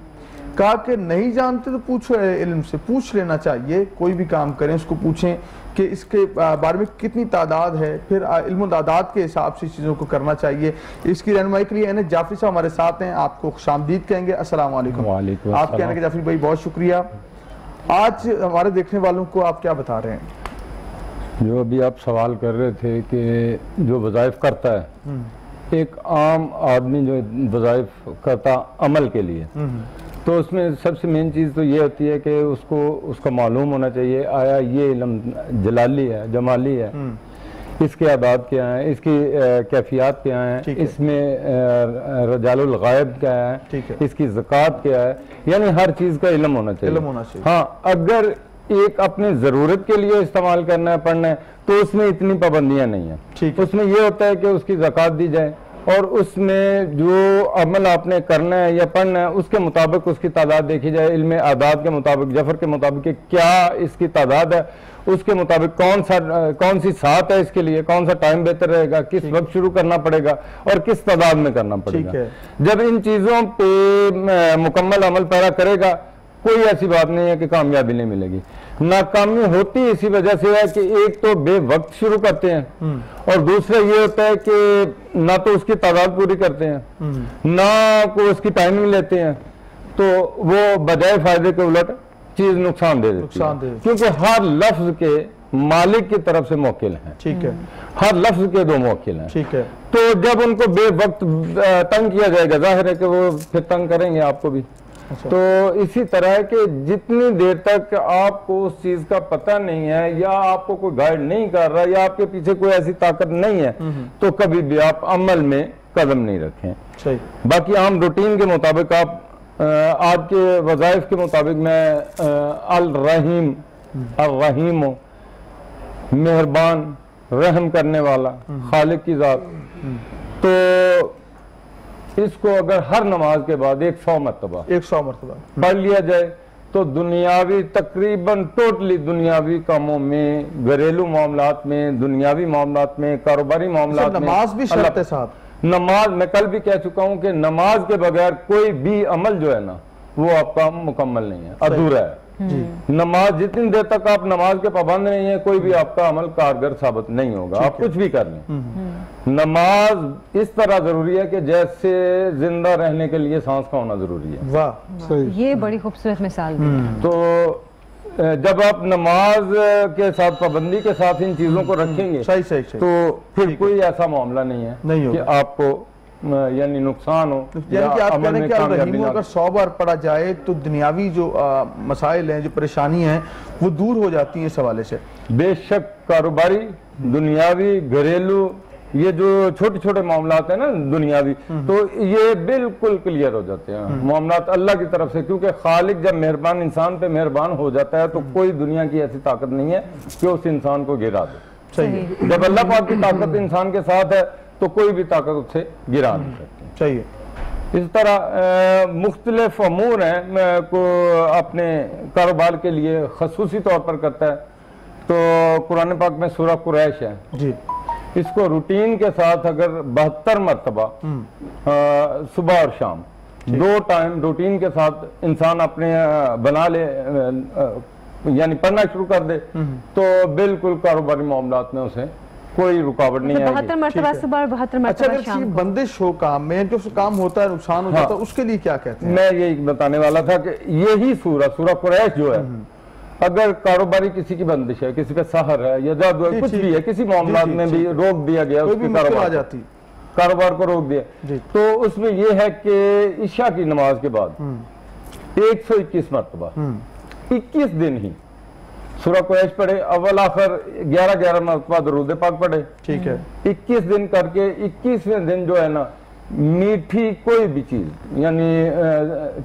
कहा कि नहीं जानते तो पूछो, इल्म से पूछ लेना चाहिए। कोई भी काम करें उसको पूछें कि इसके बारे में कितनी तादाद है, फिर इल्म तादाद के हिसाब से चीज़ों को करना चाहिए। इसकी रहनुमाई के लिए एन जाफरी साहब हमारे साथ हैं, आपको खुशामदीद कहेंगे। अस्सलाम वालेकुम। आप कहने के जाफरी भाई बहुत शुक्रिया। आज हमारे देखने वालों को आप क्या बता रहे हैं? जो अभी आप सवाल कर रहे थे कि जो वज़ाइफ करता है, एक आम आदमी जो वज़ाइफ करता अमल के लिए, तो उसमें सबसे मेन चीज़ तो ये होती है कि उसको उसका मालूम होना चाहिए आया ये इल्म जलाली है, जमाली है, इसके आदात क्या हैं, इसकी कैफियत क्या हैं, इसमें रजालुल गायब क्या है, इसकी ज़कात क्या है, यानी हर चीज़ का इल्म होना चाहिए। हाँ, अगर एक अपनी ज़रूरत के लिए इस्तेमाल करना है, पढ़ना है, तो उसमें इतनी पाबंदियां नहीं है। उसमें यह होता है कि उसकी ज़कात दी जाए और उसमें जो अमल आपने करना है या पढ़ना है उसके मुताबिक उसकी तादाद देखी जाए, इल्म आदाद के मुताबिक, जफर के मुताबिक क्या इसकी तादाद है, उसके मुताबिक कौन सी साथ है इसके लिए, कौन सा टाइम बेहतर रहेगा, किस वक्त शुरू करना पड़ेगा और किस तादाद में करना पड़ेगा। जब इन चीज़ों पे मुकम्मल अमल पैरा करेगा, कोई ऐसी बात नहीं है कि कामयाबी नहीं मिलेगी। नाकामी होती इसी वजह से है कि एक तो बेवक्त शुरू करते हैं और दूसरा ये होता है कि ना तो उसकी तादाद पूरी करते हैं, ना को उसकी टाइमिंग लेते हैं, तो वो बजाय फायदे के उलट चीज नुकसान दे देती है, क्योंकि हर लफ्ज के मालिक की तरफ से मौकिल हैं। ठीक है, हर लफ्ज के दो मौकिल हैं। ठीक है, तो जब उनको बेवक्त तंग किया जाएगा, जाहिर है कि वो फिर तंग करेंगे आपको भी। तो इसी तरह है कि जितनी देर तक आपको उस चीज का पता नहीं है या आपको कोई गाइड नहीं कर रहा या आपके पीछे कोई ऐसी ताकत नहीं है, तो कभी भी आप अमल में कदम नहीं रखें। सही। बाकी आम रूटीन के मुताबिक आप आज के वज़ाइफ के मुताबिक मैं अल रहीम, अल रहीम हो, मेहरबान, रहम करने वाला, खालिक की जात, तो इसको अगर हर नमाज के बाद 100 मरतबा पढ़ लिया जाए तो दुनियावी तकरीबन टोटली दुनियावी कामों में, घरेलू मामलात में, दुनियावी मामलात में, कारोबारी मामलात में, नमाज भी शर्त है साथ। नमाज मैं कल भी कह चुका हूं कि नमाज के बगैर कोई भी अमल जो है ना वो आपका मुकम्मल नहीं है, अधूरा है। नमाज जितनी देर तक आप नमाज के पाबंद नहीं है, कोई भी आपका अमल कारगर साबित नहीं होगा, आप कुछ भी कर लें। नमाज इस तरह जरूरी है कि जैसे जिंदा रहने के लिए सांस का होना जरूरी है। वाह, ये बड़ी खूबसूरत मिसाल दी। तो जब आप नमाज के साथ, पाबंदी के साथ इन चीजों को रखेंगे तो फिर कोई ऐसा मामला नहीं है कि आपको यानी नुकसान हो, यानी कि आप कह रहे हैं कि रहीम अगर 100 बार पढ़ा जाए तो दुनियावी जो मसाइल हैं, जो परेशानी हैं, वो दूर हो जाती हैं इस हवाले से। बेशक कारोबारी, दुनियावी, घरेलू, ये जो छोटे छोटे मामलात हैं ना दुनियावी, तो ये बिल्कुल क्लियर हो जाते हैं मामलात अल्लाह की तरफ से, क्योंकि खालिक जब मेहरबान इंसान पे मेहरबान हो जाता है तो कोई दुनिया की ऐसी ताकत नहीं है कि उस इंसान को गिरा दे। सही। जब अल्लाह पाक की ताकत इंसान के साथ है तो कोई भी ताकत उससे गिरा नहीं सकती। चाहिए। इस तरह मुख्तलिफ अमूर हैं को अपने कारोबार के लिए खसूसी तौर पर करता है। तो कुरान पाक में सूरह कुरैश है जी, इसको रूटीन के साथ अगर 72 मरतबा सुबह और शाम 2 टाइम रूटीन के साथ इंसान अपने बना ले, यानी पढ़ना शुरू कर दे, तो बिल्कुल कारोबारी मामलात में उसे कोई रुकावट नहीं आएगी। 72 मरतबा सुबह और 72 मरतबा शाम को। बंदिश हो काम में, जो काम होता है, नुकसान हो जाता है, उसके लिए क्या कहते हैं? मैं यही बताने वाला था कि यही सूरह कुरैश जो है, अगर कारोबारी किसी की बंदिश है, किसी पे सहर है या जादू है, कुछ भी है, किसी मामला में भी रोक दिया गया, उसके कारोबार को रोक दिया, तो उसमें यह है कि इशा की नमाज के बाद 121 मरतबा 21 दिन ही सूरह कुरैश पढ़े, अव्वल आखिर 11-11 मरतबा दरूद पाक पढ़े। ठीक है, 21 दिन करके 21वें दिन जो है ना, मीठी कोई भी चीज, यानी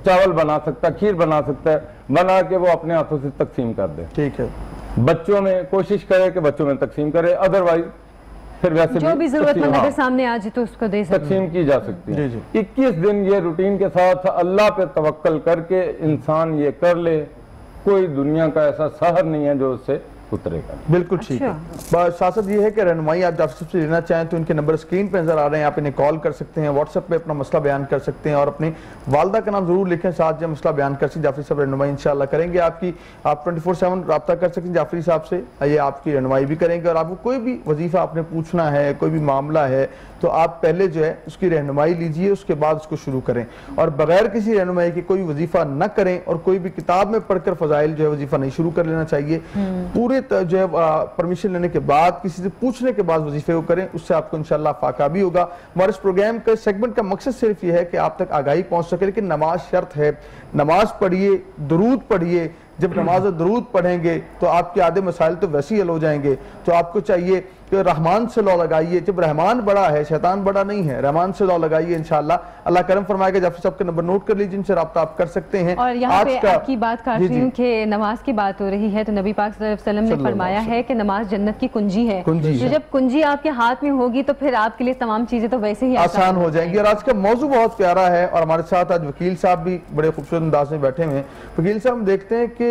चावल बना सकता, खीर बना सकता है, बना के वो अपने हाथों से तकसीम कर दे। ठीक है, बच्चों में कोशिश करे कि बच्चों में तकसीम करे, अदरवाइज फिर वैसे जो भी जरूरतमंद अगर सामने आ जाए तो उसको दे सकते, तकसीम की जा सकती है। 21 दिन ये रूटीन के साथ अल्लाह पे तवक्कल करके इंसान ये कर ले, कोई दुनिया का ऐसा शहर नहीं है जो उससे उतरेगा। बिल्कुल ठीक है। साथ ये है कि रहनुमाई आप जाफरी से लेना चाहें तो इनके नंबर स्क्रीन पे नजर आ रहे हैं, आप इन्हें कॉल कर सकते हैं, व्हाट्सएप पे अपना मसला बयान कर सकते हैं और अपनी वालदा का नाम जरूर लिखें साथ, जब मसला बयान कर सकते जाफरी साहब रहनुमाई इंशाल्लाह करेंगे आपकी। आप 24/7 रब्ता कर सकते हैं जाफरी साहब से, ये आपकी रहनुमाई भी करेंगे। और आपको कोई भी वजीफा आपने पूछना है, कोई भी मामला है, तो आप पहले जो है उसकी रहनुमाई लीजिए, उसके बाद उसको शुरू करें और बगैर किसी रहनुमाई के कोई वजीफा न करें और कोई भी किताब में पढ़कर फजाइल जो है वजीफा नहीं शुरू कर लेना चाहिए। पूरे जो है परमिशन लेने के बाद, किसी से पूछने के बाद वजीफे को करें, उससे आपको इंशाल्लाह फाका भी होगा। हमारे इस प्रोग्राम के सेगमेंट का मकसद सिर्फ ये है कि आप तक आगाही पहुंच सके, लेकिन नमाज शर्त है। नमाज पढ़िए, दुरूद पढ़िए। जब नमाज और दुरूद पढ़ेंगे तो आपके आधे मसाइल तो वैसे ही हल हो जाएंगे। तो आपको चाहिए कि रहमान से लौ लगाइए। जब रहमान बड़ा है, शैतान बड़ा नहीं है, रहमान से लौ लगाइए, इंशाल्लाह अल्लाह करम फरमाएगा। जाफर साहब का नंबर नोट कर लीजिए, जिनसे रब्ता आप कर सकते हैं। और यहाँ पे आपकी बात काट रही हूँ कि नमाज की बात हो रही है, तो नबी पाक सल्लल्लाहु अलैहि वसल्लम ने फरमाया है कि नमाज जन्नत की कुंजी है। तो जब कुंजी आपके हाथ में होगी तो फिर आपके लिए तमाम चीजें तो वैसे ही आसान हो जाएंगी। और आज का मौजू बहुत प्यारा है, और हमारे साथ आज वकील साहब भी बड़े खूबसूरत अंदाज में बैठे हुए हैं। वकील साहब, हम देखते हैं कि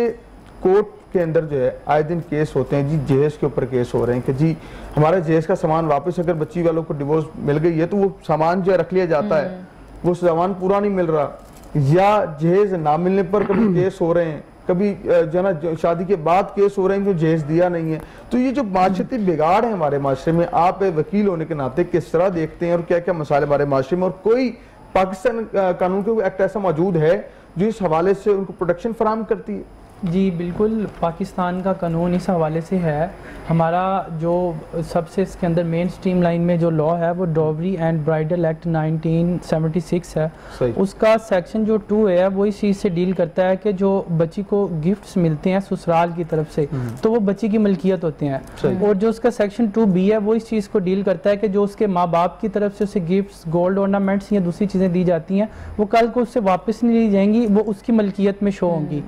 कोर्ट के अंदर जो है आए दिन केस होते हैं जी, जहेज के ऊपर केस हो रहे हैं कि जी हमारे जहेज का सामान वापस, अगर बच्ची वालों को डिवोर्स मिल गई है तो वो सामान जो रख लिया जाता है, वो सामान पूरा नहीं मिल रहा, या जहेज ना मिलने पर कभी केस हो रहे हैं, कभी जो ना शादी के बाद केस हो रहे हैं जो जहेज दिया नहीं है। तो ये जो माशरती बिगाड़ है हमारे माशरे में, आप वकील होने के नाते किस तरह देखते हैं और क्या क्या मसाले हमारे माशरे में, और कोई पाकिस्तान कानून के एक्ट ऐसा मौजूद है जो इस हवाले से उनको प्रोटेक्शन फराहम करती है? जी बिल्कुल, पाकिस्तान का कानून इस हवाले से है। हमारा जो सबसे इसके अंदर मेन स्ट्रीम लाइन में जो लॉ है वो डॉवरी एंड ब्राइडल एक्ट 1976 है। उसका सेक्शन जो 2 है वो इस चीज़ से डील करता है कि जो बच्ची को गिफ्ट्स मिलते हैं ससुराल की तरफ से तो वो बच्ची की मलकियत होते हैं। और जो उसका सेक्शन 2B है वो इस चीज़ को डील करता है कि जो उसके माँ बाप की तरफ से उसे गिफ्ट्स, गोल्ड ऑर्नामेंट्स या दूसरी चीज़ें दी जाती हैं वो कल को उससे वापस नहीं ली जाएंगी, वो उसकी मलकियत में शो होंगी।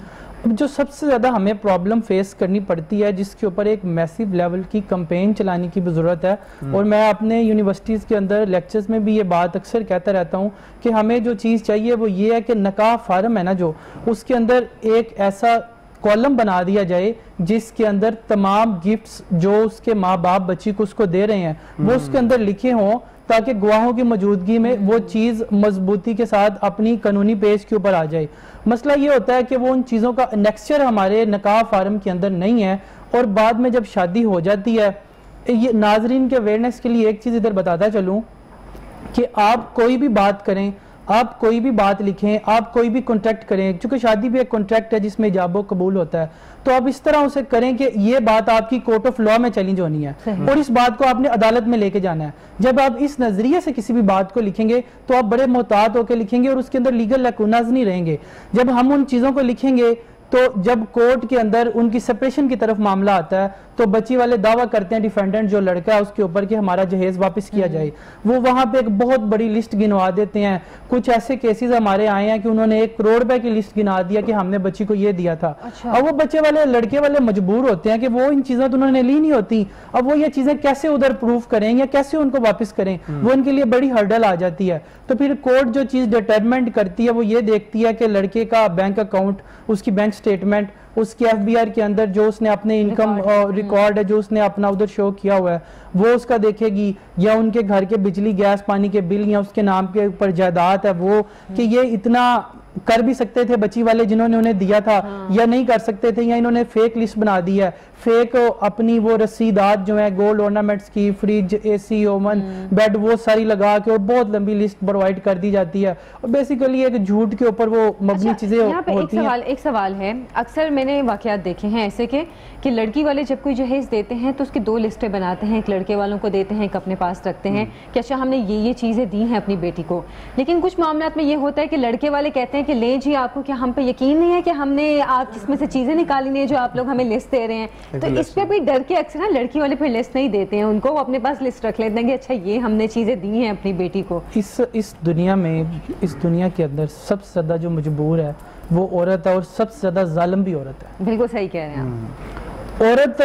जो सबसे ज़्यादा हमें प्रॉब्लम फेस करनी पड़ती है, जिसके ऊपर एक मैसिव लेवल की कैंपेन चलाने की भी ज़रूरत है, और मैं अपने यूनिवर्सिटीज़ के अंदर लेक्चर्स में भी ये बात अक्सर कहता रहता हूँ कि हमें जो चीज़ चाहिए वो ये है कि निकाह फार्म है ना, जो उसके अंदर एक ऐसा कॉलम बना दिया जाए जिसके अंदर तमाम गिफ्ट्स जो उसके माँ बाप बच्ची को उसको दे रहे हैं वो उसके अंदर लिखे हों, ताकि गवाहों की मौजूदगी में वो चीज़ मजबूती के साथ अपनी कानूनी पेज के ऊपर आ जाए। मसला ये होता है कि वो उन चीज़ों का नेक्स्चर हमारे निकाह फार्म के अंदर नहीं है, और बाद में जब शादी हो जाती है, ये नाजरीन के अवेयरनेस के लिए एक चीज़ इधर बताता चलूँ कि आप कोई भी बात करें, आप कोई भी बात लिखें, आप कोई भी कॉन्ट्रैक्ट करें, क्योंकि शादी भी एक कॉन्ट्रैक्ट है जिसमें इजाबो कबूल होता है, तो आप इस तरह उसे करें कि ये बात आपकी कोर्ट ऑफ लॉ में चैलेंज होनी है और इस बात को आपने अदालत में लेके जाना है। जब आप इस नजरिए से किसी भी बात को लिखेंगे तो आप बड़े मोहतात होकर लिखेंगे और उसके अंदर लीगल लैकूनाज नहीं रहेंगे। जब हम उन चीज़ों को लिखेंगे तो जब कोर्ट के अंदर उनकी सेपरेशन की तरफ मामला आता है तो बच्ची वाले दावा करते हैं, डिफेंडेंट जो लड़का है उसके ऊपर कि हमारा जहेज वापस किया जाए, वो वहां पे एक बहुत बड़ी लिस्ट गिनवा देते हैं। कुछ ऐसे केसेस हमारे आए हैं कि उन्होंने 1 करोड़ रुपए की लिस्ट गिना दिया कि हमने बच्ची को ये दिया था। अब वो बच्चे वाले, लड़के वाले मजबूर होते हैं कि वो इन चीजों तो उन्होंने ली नहीं होती, अब वो ये चीजें कैसे उधर प्रूफ करें या कैसे उनको वापस करें, वो इनके लिए बड़ी हर्डल आ जाती है। तो फिर कोर्ट जो चीज डिटरमिनेट करती है वो ये देखती है कि लड़के का बैंक अकाउंट, उसकी बैंक स्टेटमेंट, उसके एफबीआर के अंदर जो उसने अपने इनकम रिकॉर्ड है जो उसने अपना उधर शो किया हुआ है वो उसका देखेगी, या उनके घर के बिजली गैस पानी के बिल या उसके नाम के ऊपर जायदाद है वो, कि ये इतना कर भी सकते थे बच्ची वाले जिन्होंने उन्हें दिया था या नहीं कर सकते थे, या इन्होंने फेक लिस्ट बना दी है, फेक अपनी वो रसीदात जो है गोल्ड ऑर्नामेंट्स की, फ्रिज, एसी, ओवन, बेड, वो सारी लगा के और बहुत लंबी लिस्ट प्रोवाइड कर दी जाती है और बेसिकली एक झूठ के ऊपर वो मबनी चीजें होती हैं। एक सवाल है, अक्सर मैंने वाकयात देखे हैं ऐसे कि लड़की वाले जब कोई जहेज देते हैं तो उसकी 2 लिस्टें बनाते हैं, एक लड़के वालों को देते हैं, एक अपने पास रखते हैं कि अच्छा हमने ये चीजें दी हैं अपनी बेटी को। लेकिन कुछ मामलात में ये होता है कि लड़के वाले कहते हैं कि ले जी, आपको क्या हम पे यकीन नहीं है कि हमने आप इसमें से चीजें निकाली नहीं है जो आप लोग हमें लिस्ट दे रहे हैं। तो इस पे भी डर के अक्सर ना लड़की वाले फिर लिस्ट नहीं देते हैं, उनको वो अपने पास लिस्ट रख लेते हैं कि अच्छा ये हमने चीजें दी हैं अपनी बेटी को। इस दुनिया में, इस दुनिया के अंदर सबसे ज्यादा जो मजबूर है वो औरत है और सबसे ज्यादा जालिम भी औरत है। बिल्कुल सही कह रहे हैं आप। औरत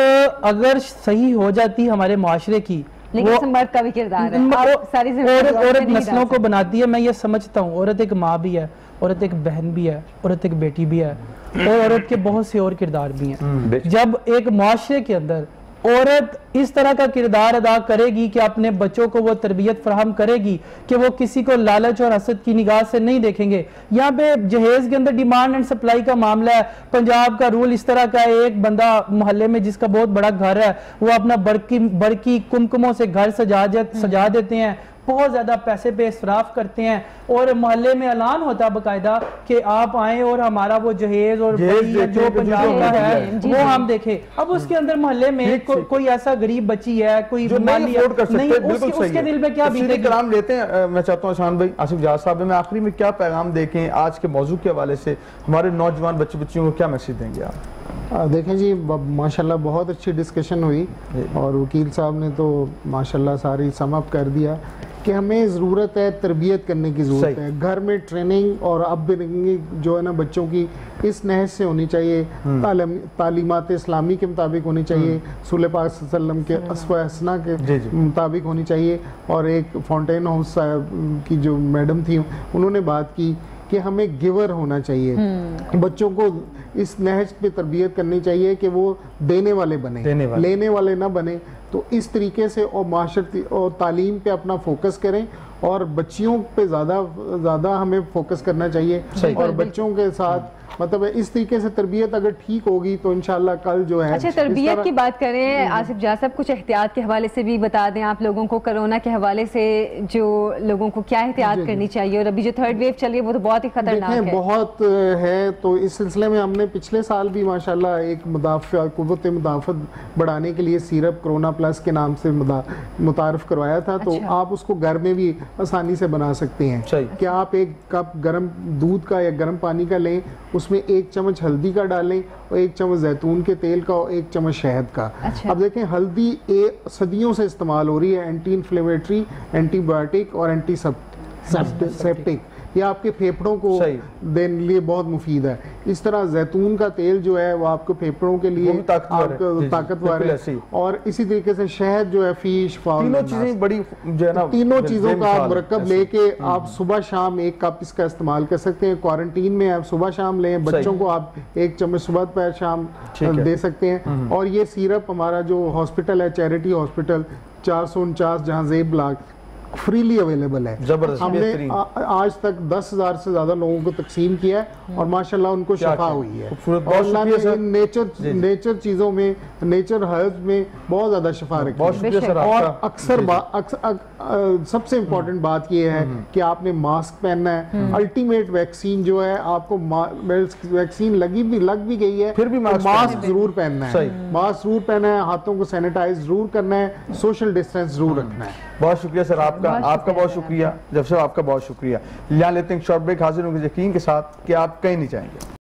अगर सही हो जाती हमारे माशरे की, लेकिन मर्द का भी किरदार है, सारी औरत नस्लों को बनाती है। मैं ये समझता हूँ औरत एक माँ भी है, औरत एक बहन भी है, औरत एक बेटी भी है और औरत के बहुत से और किरदार भी हैं। जब एक माशरे के अंदर औरत इस तरह का किरदार अदा करेगी कि अपने बच्चों को वो तरबियत फराहम करेगी कि वो किसी को लालच और हसद की निगाह से नहीं देखेंगे। यहाँ पे जहेज के अंदर डिमांड एंड सप्लाई का मामला है। पंजाब का रूल इस तरह का है, एक बंदा मोहल्ले में जिसका बहुत बड़ा घर है वो अपना बरकी कुमकुमों से घर सजा देते हैं, बहुत ज़्यादा पैसे पे इसराफ करते हैं और मोहल्ले में ऐलान होता है बाकायदा कि आप आए और हमारा वो जहेज और जो पंजाब का है वो हम देखें। अब उसके अंदर मोहल्ले में कोई ऐसा गरीब बच्ची है, कोई उसके दिल में क्या बीतेगी। कलाम लेते हैं। मैं चाहता हूँ शान भाई, आसिफ जहाज साहब, मैं आखिरी में क्या पैगाम देखें आज के मौजू के हवाले से, हमारे नौजवान बच्चे बच्चियों को क्या मैसेज देंगे आप? देखें जी, माशाल्लाह बहुत अच्छी डिस्कशन हुई और वकील साहब ने तो माशाल्लाह सारी सम अप कर दिया कि हमें ज़रूरत है तरबियत करने की ज़रूरत है। घर में ट्रेनिंग और अपब्रिंगिंग जो है ना बच्चों की इस नहज से होनी चाहिए, तालीमात इस्लामी के मुताबिक होनी चाहिए, रसूल पाक सल्लल्लाहु अलैहि वसल्लम के अस्वा हसना के मुताबिक होनी चाहिए। और एक फाउंटेन हाउस की जो मैडम थी उन्होंने बात की कि हमें गिवर होना चाहिए, बच्चों को इस नहज पे तरबियत करनी चाहिए कि वो देने वाले बने, लेने वाले ना बने। तो इस तरीके से और माशरती और तालीम पे अपना फोकस करें और बच्चियों पे ज़्यादा हमें फोकस करना चाहिए और बच्चों के साथ मतलब इस तरीके से तरबियत अगर ठीक होगी तो इंशाल्लाह कल जो है। अच्छा, तरबियत की बात करें आसिफ जहा साहब, कुछ एहतियात के हवाले से भी बता दें आप लोगों को, कोरोना के हवाले से जो लोगों को क्या एहतियात करनी चाहिए और अभी जो थर्ड वेव चल रही है वो तो बहुत ही खतरनाक है। बहुत है, तो इस सिलसिले में हमने पिछले साल भी माशाल्लाह एक कुव्वत मुदाफ़त बढ़ाने के लिए सीरप कोरोना प्लस के नाम से मुतारफ़ करवाया था। तो आप उसको घर में भी आसानी से बना सकते हैं कि आप एक कप गर्म दूध का या गर्म पानी का लें, उसमें 1 चम्मच हल्दी का डालें और 1 चम्मच जैतून के तेल का और 1 चम्मच शहद का। अब देखें हल्दी सदियों से इस्तेमाल हो रही है, एंटी इन्फ्लेमेटरी, एंटीबायोटिक और एंटीसेप्टिक, ये आपके फेफड़ों को देने लिए बहुत मुफीद है। इस तरह जैतून का तेल जो है वो आपको फेफड़ों के लिए ताकतवर है और इसी तरीके से शहद जो है फिश तीनों चीजें बड़ी जो है ना, तीनों चीजों का आप मरकब लेके आप सुबह शाम 1 कप इसका इस्तेमाल कर सकते हैं। क्वारंटीन में आप सुबह शाम लें, बच्चों को आप 1 चम्मच सुबह दोपहर शाम दे सकते हैं। और ये सिरप हमारा जो हॉस्पिटल है, चैरिटी हॉस्पिटल 449 जहाँ ज़ेब ब्लॉक, फ्रीली अवेलेबल है। हमने आज तक 10,000 से ज्यादा लोगों को तकसीम किया है और माशाल्लाह उनको शफा हुई है। और नेचर चीजों में, नेचर हर्ब्स में बहुत ज्यादा शफा रखी है। और अक्सर सबसे इम्पोर्टेंट बात यह है कि आपने मास्क पहनना है। अल्टीमेट वैक्सीन जो है, आपको वैक्सीन लग भी गई है, फिर भी मास्क जरूर पहनना है, मास्क जरूर पहनना है, हाथों को सैनिटाइज जरूर करना है, सोशल डिस्टेंस जरूर रखना है। बहुत शुक्रिया सर आपका बहुत शुक्रिया जब सर, आपका बहुत शुक्रिया। यहाँ लेते हैं शॉर्ट ब्रेक, हाजिर होंगे यकीन के साथ कि आप कहीं नहीं जाएंगे।